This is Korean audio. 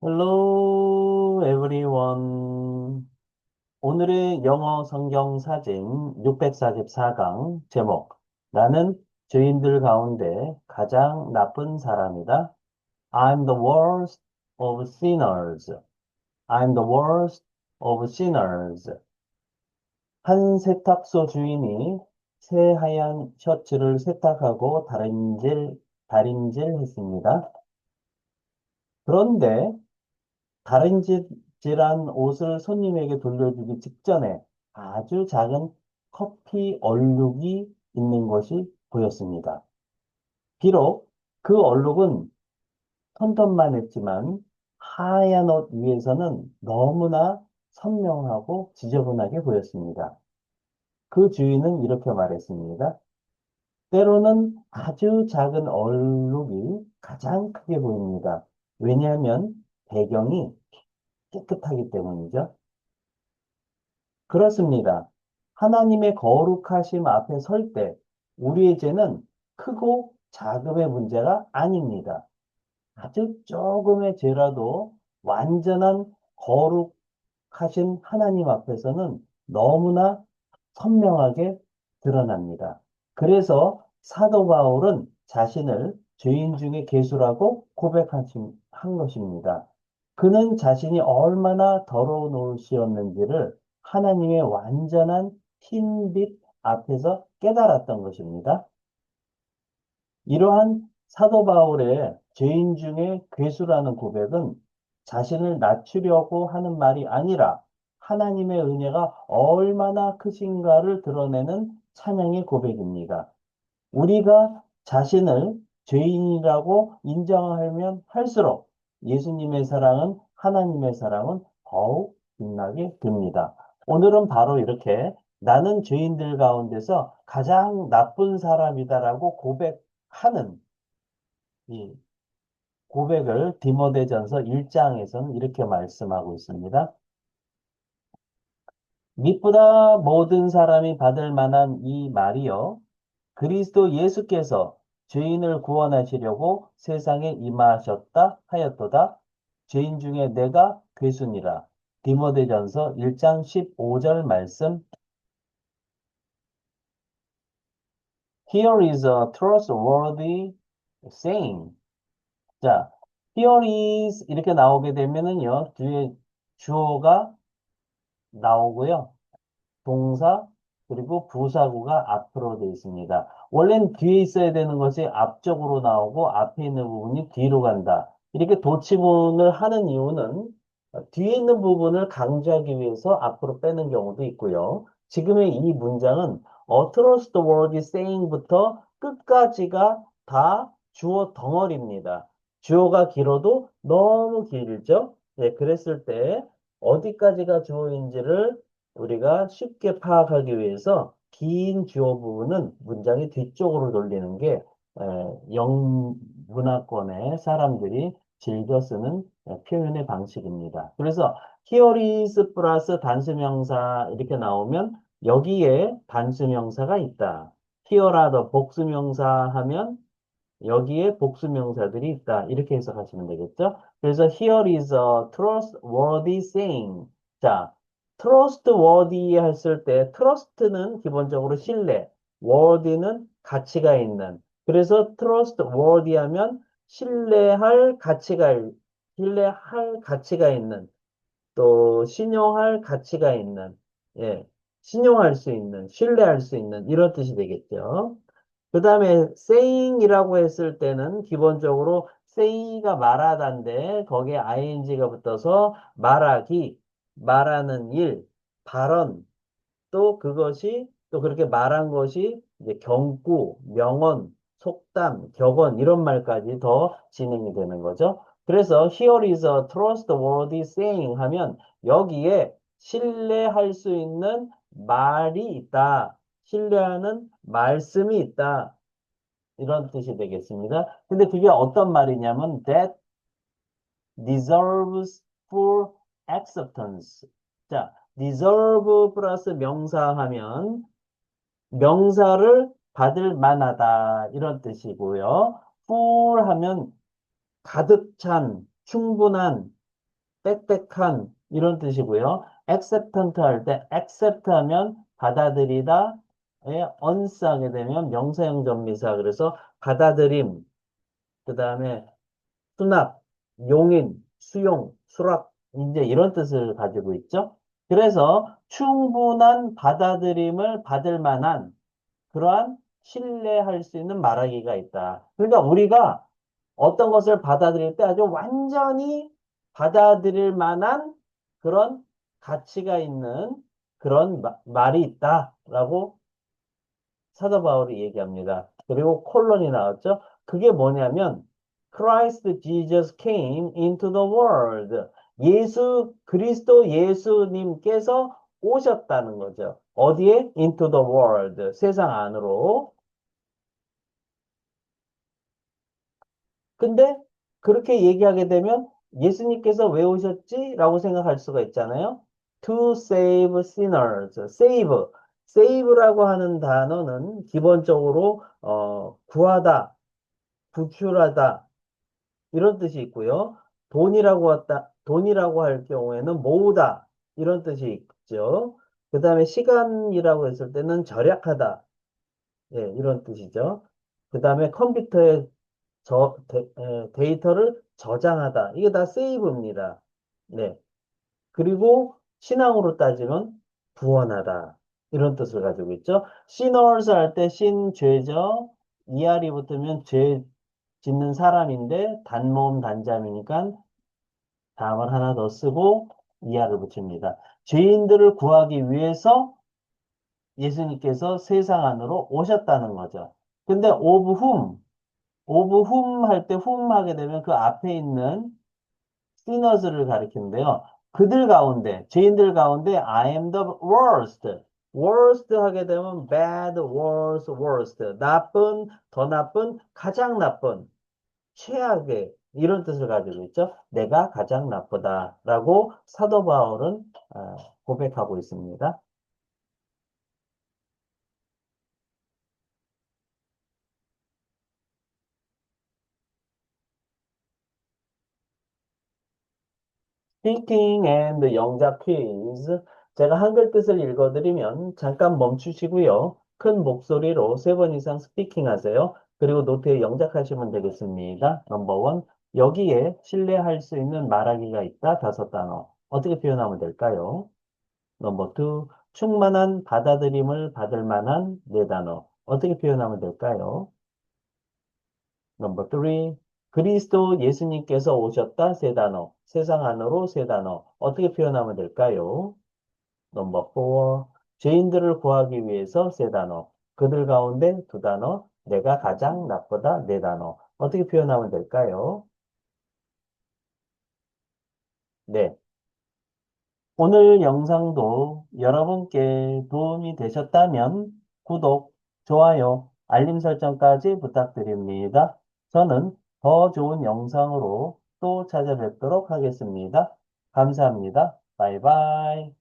Hello, everyone. 오늘의 영어 성경 사진 644강 제목. 나는 죄인들 가운데 가장 나쁜 사람이다. I'm the worst of sinners. I'm the worst of sinners. 한 세탁소 주인이 새하얀 셔츠를 세탁하고 다림질했습니다. 그런데 다림질한 옷을 손님에게 돌려주기 직전에 아주 작은 커피 얼룩이 있는 것이 보였습니다. 비록 그 얼룩은 톤톤만 했지만 하얀 옷 위에서는 너무나 선명하고 지저분하게 보였습니다. 그 주인은 이렇게 말했습니다. 때로는 아주 작은 얼룩이 가장 크게 보입니다. 왜냐하면 배경이 깨끗하기 때문이죠. 그렇습니다. 하나님의 거룩하심 앞에 설 때 우리의 죄는 크고 작음의 문제가 아닙니다. 아주 조금의 죄라도 완전한 거룩하신 하나님 앞에서는 너무나 선명하게 드러납니다. 그래서 사도 바울은 자신을 죄인 중에 괴수라고 한 것입니다. 그는 자신이 얼마나 더러운 옷이었는지를 하나님의 완전한 흰빛 앞에서 깨달았던 것입니다. 이러한 사도 바울의 죄인 중에 괴수라는 고백은 자신을 낮추려고 하는 말이 아니라 하나님의 은혜가 얼마나 크신가를 드러내는 찬양의 고백입니다. 우리가 자신을 죄인이라고 인정하면 할수록 예수님의 사랑은, 하나님의 사랑은 더욱 빛나게 됩니다. 오늘은 바로 이렇게 나는 죄인들 가운데서 가장 나쁜 사람이다라고 고백하는 이 고백을 디모데전서 1장에서는 이렇게 말씀하고 있습니다. 믿보다 모든 사람이 받을 만한 이 말이요. 그리스도 예수께서 죄인을 구원하시려고 세상에 임하셨다 하였도다. 죄인 중에 내가 괴순이라. 디모데전서 1장 15절 말씀. Here is a trustworthy saying. 자, here is 이렇게 나오게 되면은요, 뒤에 주어가 나오고요. 동사 그리고 부사구가 앞으로 되어 있습니다. 원래는 뒤에 있어야 되는 것이 앞쪽으로 나오고 앞에 있는 부분이 뒤로 간다. 이렇게 도치문을 하는 이유는 뒤에 있는 부분을 강조하기 위해서 앞으로 빼는 경우도 있고요. 지금의 이 문장은 trustworthy saying부터 끝까지가 다 주어 덩어리입니다. 주어가 길어도 너무 길죠? 네, 그랬을 때 어디까지가 주어인지를 우리가 쉽게 파악하기 위해서 긴 주어 부분은 문장의 뒤쪽으로 돌리는 게 영문화권의 사람들이 즐겨 쓰는 표현의 방식입니다. 그래서 here is 플러스 단수명사 이렇게 나오면 여기에 단수명사가 있다. here라도 복수명사 하면 여기에 복수명사들이 있다. 이렇게 해석하시면 되겠죠? 그래서 here is a trustworthy saying. 자, trustworthy 했을 때 trust는 기본적으로 신뢰, worthy는 가치가 있는. 그래서 trustworthy 하면 신뢰할 가치가 있는, 또 신용할 가치가 있는, 예, 신용할 수 있는, 신뢰할 수 있는 이런 뜻이 되겠죠. 그 다음에 saying이라고 했을 때는 기본적으로 say가 말하다인데 거기에 ing가 붙어서 말하기, 말하는 일, 발언, 또 그것이 또 그렇게 말한 것이 이제 경구, 명언, 속담, 격언 이런 말까지 더 진행이 되는 거죠. 그래서 here is a trustworthy saying 하면 여기에 신뢰할 수 있는 말이 있다. 신뢰하는 말씀이 있다. 이런 뜻이 되겠습니다. 근데 그게 어떤 말이냐면 that deserves full acceptance. 자, deserve 플러스 명사 하면 명사를 받을 만하다 이런 뜻이고요. full 하면 가득 찬, 충분한 빽빽한 이런 뜻이고요. acceptant 할 때 accept 하면 받아들이다, 에 ons 하게 되면 명사형 전미사 그래서 받아들임, 그 다음에 수납, 용인, 수용, 수락 이제 이런 뜻을 가지고 있죠. 그래서 충분한 받아들임을 받을 만한 그러한 신뢰할 수 있는 말하기가 있다. 그러니까 우리가 어떤 것을 받아들일 때 아주 완전히 받아들일 만한 그런 가치가 있는 그런 말이 있다라고 사도 바울이 얘기합니다. 그리고 콜론이 나왔죠. 그게 뭐냐면 Christ Jesus came into the world. 예수 그리스도 예수님께서 오셨다는 거죠. 어디에? Into the world. 세상 안으로. 근데 그렇게 얘기하게 되면 예수님께서 왜 오셨지? 라고 생각할 수가 있잖아요. To save sinners. save. save라고 하는 단어는 기본적으로 구하다, 구출하다 이런 뜻이 있고요. 돈이라고 할 경우에는 모으다 이런 뜻이 있죠. 그 다음에 시간이라고 했을 때는 절약하다 예, 이런 뜻이죠. 그 다음에 컴퓨터에 데이터를 저장하다. 이게 다 세이브입니다. 네. 그리고 신앙으로 따지면 구원하다. 이런 뜻을 가지고 있죠. sinners 할 때 신, 죄죠. 이알이 붙으면 죄 짓는 사람인데 단모음 단자이니까 다음을 하나 더 쓰고 이알을 붙입니다. 죄인들을 구하기 위해서 예수님께서 세상 안으로 오셨다는 거죠. 근데 of whom 할 때 whom 하게 되면 그 앞에 있는 sinners를 가리키는데요. 그들 가운데, 죄인들 가운데 I am the worst. worst 하게 되면 bad, worst, worst. 나쁜, 더 나쁜, 가장 나쁜, 최악의 이런 뜻을 가지고 있죠. 내가 가장 나쁘다라고 사도 바울은 고백하고 있습니다. Speaking and 영작 퀴즈. 제가 한글 뜻을 읽어드리면 잠깐 멈추시고요. 큰 목소리로 3번 이상 스피킹 하세요. 그리고 노트에 영작하시면 되겠습니다. 넘버 원. 여기에 신뢰할 수 있는 말하기가 있다. 5단어. 어떻게 표현하면 될까요? 넘버 투. 충만한 받아들임을 받을 만한 4단어. 어떻게 표현하면 될까요? 넘버 3. 그리스도 예수님께서 오셨다 세 단어. 세상 안으로 세 단어. 어떻게 표현하면 될까요? 넘버 4. 죄인들을 구하기 위해서 세 단어. 그들 가운데 2단어. 내가 가장 나쁘다 네 단어. 어떻게 표현하면 될까요? 네. 오늘 영상도 여러분께 도움이 되셨다면 구독, 좋아요, 알림 설정까지 부탁드립니다. 저는 더 좋은 영상으로 또 찾아뵙도록 하겠습니다. 감사합니다. 바이바이.